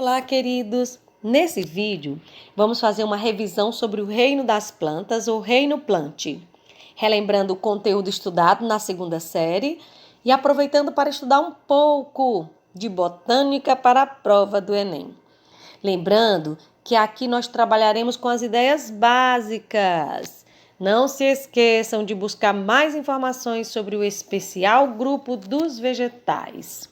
Olá, queridos! Nesse vídeo, vamos fazer uma revisão sobre o reino das plantas, ou reino plante, relembrando o conteúdo estudado na segunda série e aproveitando para estudar um pouco de botânica para a prova do Enem. Lembrando que aqui nós trabalharemos com as ideias básicas. Não se esqueçam de buscar mais informações sobre o especial grupo dos vegetais.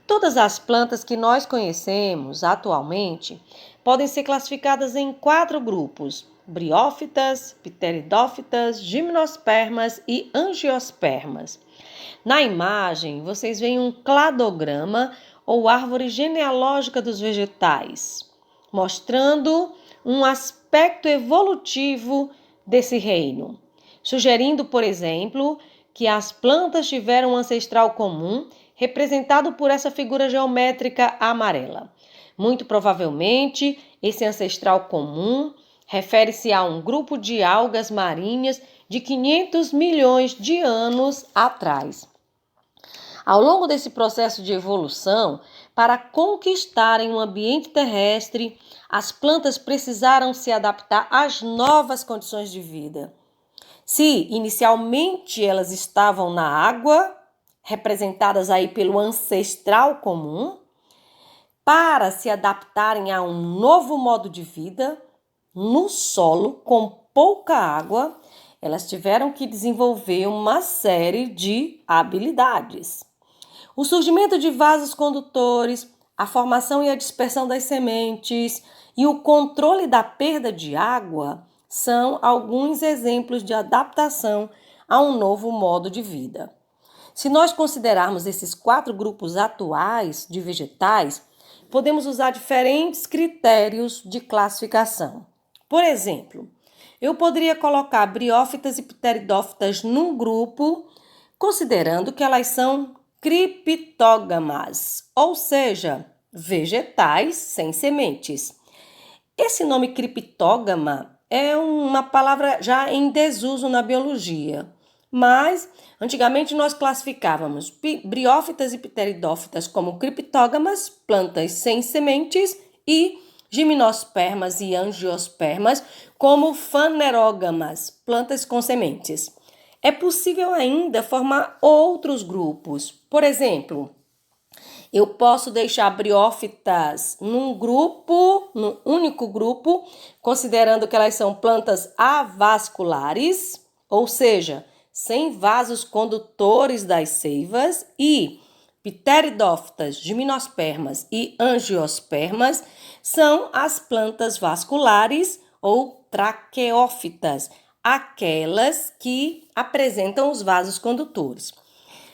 Todas as plantas que nós conhecemos atualmente podem ser classificadas em 4 grupos: briófitas, pteridófitas, gimnospermas e angiospermas. Na imagem, vocês veem um cladograma ou árvore genealógica dos vegetais, mostrando um aspecto evolutivo desse reino, sugerindo, por exemplo, que as plantas tiveram um ancestral comum representado por essa figura geométrica amarela. Muito provavelmente, esse ancestral comum refere-se a um grupo de algas marinhas de 500 milhões de anos atrás. Ao longo desse processo de evolução, para conquistarem um ambiente terrestre, as plantas precisaram se adaptar às novas condições de vida. Se inicialmente elas estavam na água, representadas aí pelo ancestral comum, para se adaptarem a um novo modo de vida, no solo, com pouca água, elas tiveram que desenvolver uma série de habilidades. O surgimento de vasos condutores, a formação e a dispersão das sementes e o controle da perda de água são alguns exemplos de adaptação a um novo modo de vida. Se nós considerarmos esses 4 grupos atuais de vegetais, podemos usar diferentes critérios de classificação. Por exemplo, eu poderia colocar briófitas e pteridófitas num grupo, considerando que elas são criptógamas, ou seja, vegetais sem sementes. Esse nome criptógama é uma palavra já em desuso na biologia, mas antigamente nós classificávamos briófitas e pteridófitas como criptógamas, plantas sem sementes, e gimnospermas e angiospermas como fanerógamas, plantas com sementes. É possível ainda formar outros grupos. Por exemplo, eu posso deixar briófitas num único grupo, considerando que elas são plantas avasculares, ou seja, sem vasos condutores das seivas, e pteridófitas, gimnospermas e angiospermas são as plantas vasculares ou traqueófitas, aquelas que apresentam os vasos condutores.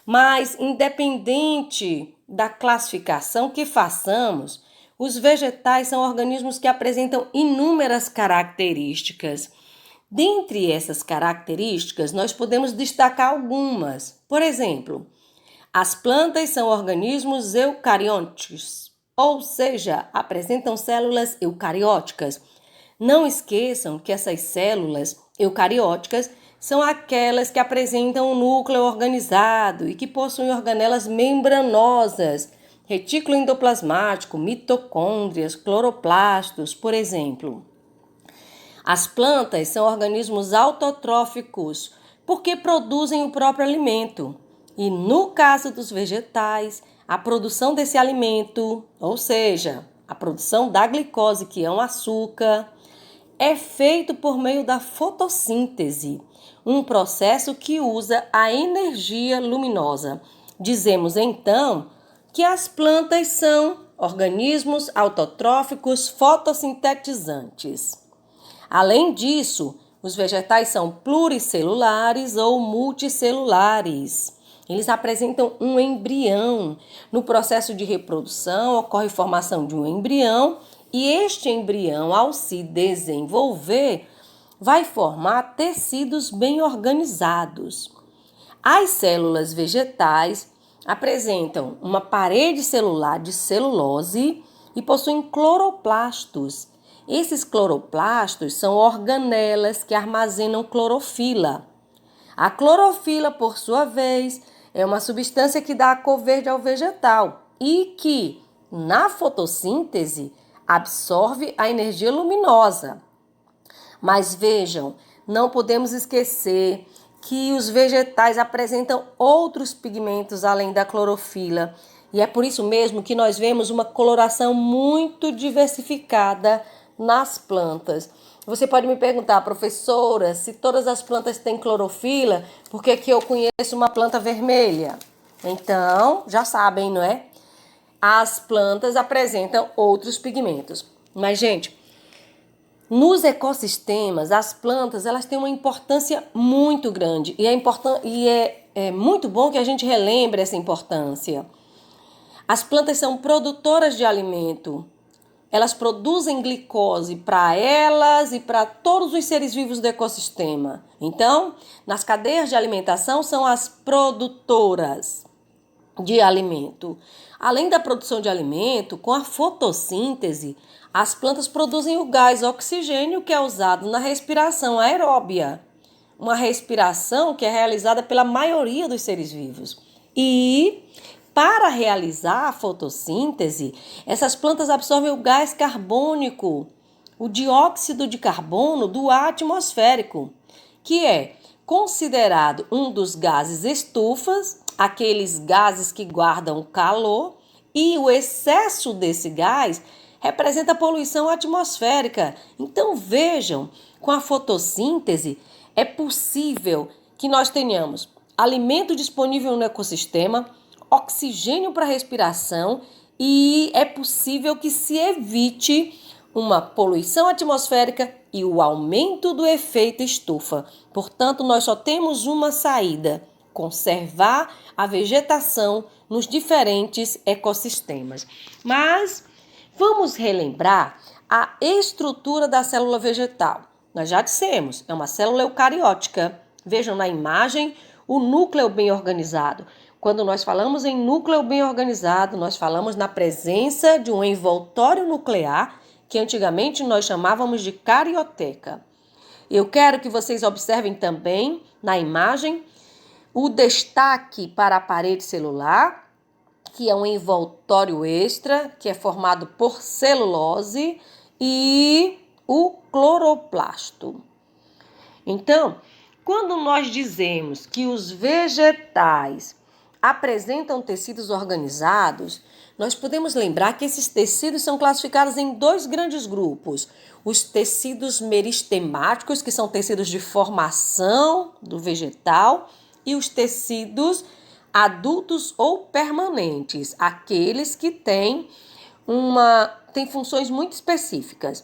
Mas, independente da classificação que façamos, os vegetais são organismos que apresentam inúmeras características. Dentre essas características, nós podemos destacar algumas. Por exemplo, as plantas são organismos eucarióticos, ou seja, apresentam células eucarióticas. Não esqueçam que essas células eucarióticas são aquelas que apresentam um núcleo organizado e que possuem organelas membranosas, retículo endoplasmático, mitocôndrias, cloroplastos, por exemplo. As plantas são organismos autotróficos porque produzem o próprio alimento. E no caso dos vegetais, a produção desse alimento, ou seja, a produção da glicose, que é um açúcar, é feito por meio da fotossíntese, um processo que usa a energia luminosa. Dizemos então que as plantas são organismos autotróficos fotossintetizantes. Além disso, os vegetais são pluricelulares ou multicelulares. Eles apresentam um embrião. No processo de reprodução, ocorre formação de um embrião e este embrião, ao se desenvolver, vai formar tecidos bem organizados. As células vegetais apresentam uma parede celular de celulose e possuem cloroplastos. Esses cloroplastos são organelas que armazenam clorofila. A clorofila, por sua vez, é uma substância que dá a cor verde ao vegetal e que, na fotossíntese, absorve a energia luminosa. Mas vejam, não podemos esquecer que os vegetais apresentam outros pigmentos além da clorofila. E é por isso mesmo que nós vemos uma coloração muito diversificada nas plantas. Você pode me perguntar, professora, se todas as plantas têm clorofila, por que que eu conheço uma planta vermelha? Então, já sabem, não é? As plantas apresentam outros pigmentos. Mas, gente, nos ecossistemas, as plantas elas têm uma importância muito grande e é muito bom que a gente relembre essa importância. As plantas são produtoras de alimento. Elas produzem glicose para elas e para todos os seres vivos do ecossistema. Então, nas cadeias de alimentação são as produtoras de alimento. Além da produção de alimento, com a fotossíntese, as plantas produzem o gás oxigênio que é usado na respiração aeróbia, uma respiração que é realizada pela maioria dos seres vivos. E para realizar a fotossíntese, essas plantas absorvem o gás carbônico, o dióxido de carbono do ar atmosférico, que é considerado um dos gases estufas, aqueles gases que guardam calor, e o excesso desse gás representa poluição atmosférica. Então vejam, com a fotossíntese é possível que nós tenhamos alimento disponível no ecossistema, oxigênio para respiração e é possível que se evite uma poluição atmosférica e o aumento do efeito estufa. Portanto, nós só temos uma saída: conservar a vegetação nos diferentes ecossistemas. Mas vamos relembrar a estrutura da célula vegetal. Nós já dissemos, é uma célula eucariótica. Vejam na imagem o núcleo bem organizado. Quando nós falamos em núcleo bem organizado, nós falamos na presença de um envoltório nuclear, que antigamente nós chamávamos de carioteca. Eu quero que vocês observem também na imagem o destaque para a parede celular, que é um envoltório extra, que é formado por celulose, e o cloroplasto. Então, quando nós dizemos que os vegetais apresentam tecidos organizados, nós podemos lembrar que esses tecidos são classificados em dois grandes grupos: os tecidos meristemáticos, que são tecidos de formação do vegetal, e os tecidos adultos ou permanentes, aqueles que têm funções muito específicas.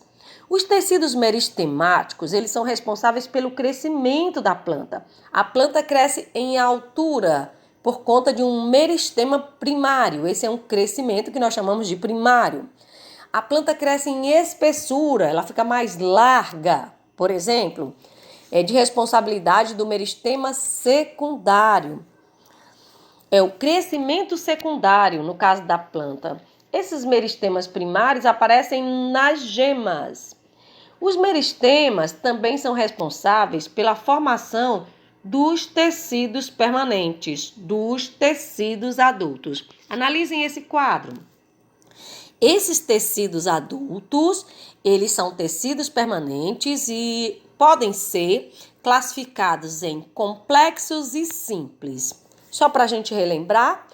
Os tecidos meristemáticos, eles são responsáveis pelo crescimento da planta. A planta cresce em altura por conta de um meristema primário. Esse é um crescimento que nós chamamos de primário. A planta cresce em espessura, ela fica mais larga. Por exemplo, é de responsabilidade do meristema secundário. É o crescimento secundário, no caso da planta. Esses meristemas primários aparecem nas gemas. Os meristemas também são responsáveis pela formação dos tecidos permanentes, dos tecidos adultos. Analisem esse quadro. Esses tecidos adultos, eles são tecidos permanentes e podem ser classificados em complexos e simples. Só para a gente relembrar,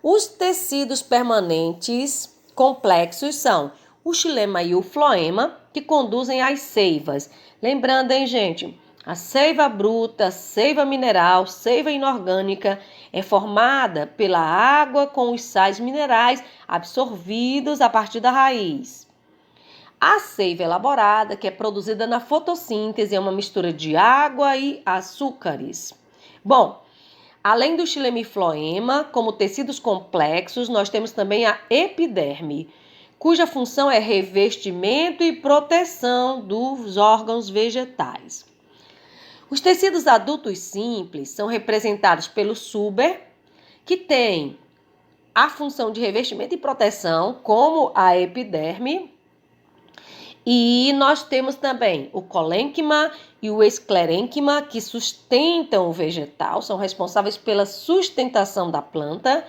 os tecidos permanentes complexos são o xilema e o floema, que conduzem às seivas. Lembrando, hein, gente? A seiva bruta, seiva mineral, seiva inorgânica é formada pela água com os sais minerais absorvidos a partir da raiz. A seiva elaborada, que é produzida na fotossíntese, é uma mistura de água e açúcares. Bom, além do xilema e floema, como tecidos complexos, nós temos também a epiderme, cuja função é revestimento e proteção dos órgãos vegetais. Os tecidos adultos simples são representados pelo suber, que tem a função de revestimento e proteção, como a epiderme. E nós temos também o colênquima e o esclerênquima, que sustentam o vegetal, são responsáveis pela sustentação da planta.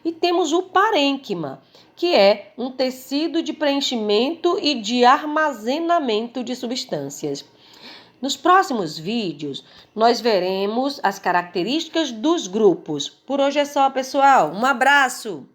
E temos o parênquima, que é um tecido de preenchimento e de armazenamento de substâncias. Nos próximos vídeos, nós veremos as características dos grupos. Por hoje é só, pessoal. Um abraço!